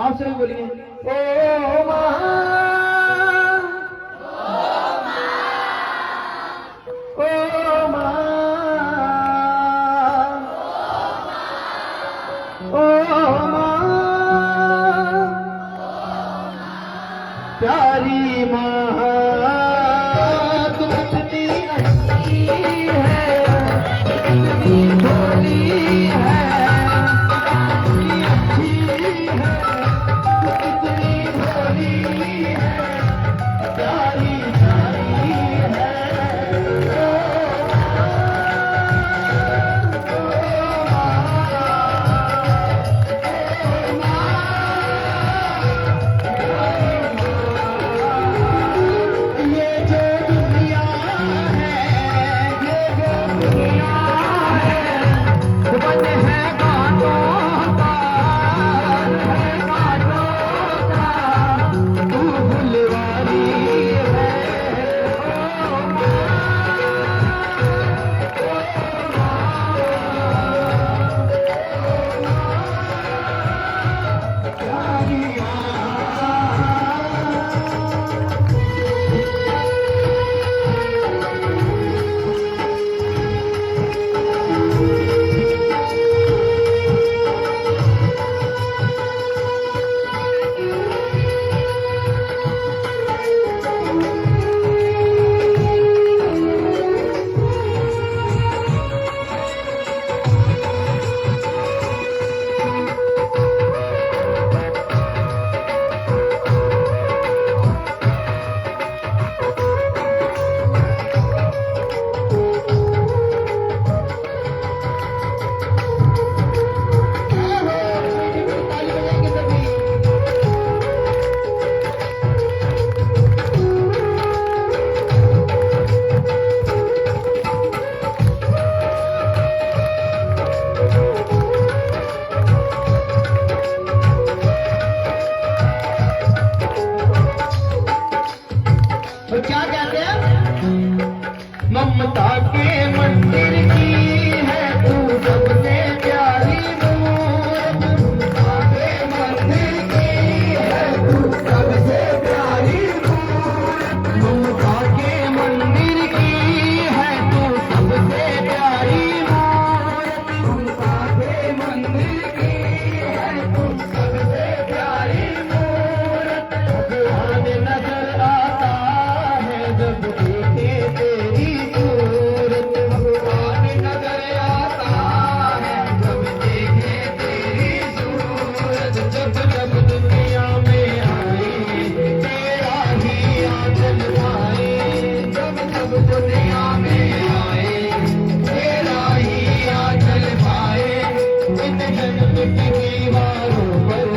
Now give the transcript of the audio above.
आपसे भी बोलिए ओ माँ, ओ माँ, ओ माँ, प्यारी माँ तुम कितनी अच्छी है, कितनी भोली है, कितनी अच्छी है, कितनी भोली है, प्यारी प्यारी है। ये जो दुनिया है, ये जो दुनिया है, बन है गानों का, है गानों का, तू भुलवारी है। प्यारी तो क्या कहते हैं, ममता के मंदिर की है तू सबसे प्यारी मूरत, ममता के मंदिर की है तू सबसे प्यारी मूरत, ममता के मंदिर की है तू सबसे प्यारी मूरत, ममता के मंदिर की है तू सबसे प्यारी मूरत। भगवान नजर आता जब देखे तेरी सूरत, भगवान नजर आता है जब देखे तेरी सूरत। जब जब दुनिया में आए तेरा ही आंचल पाए, जब जब दुनिया में आए तेरा ही आंचल पाए। इन जन्म की दीवारों पर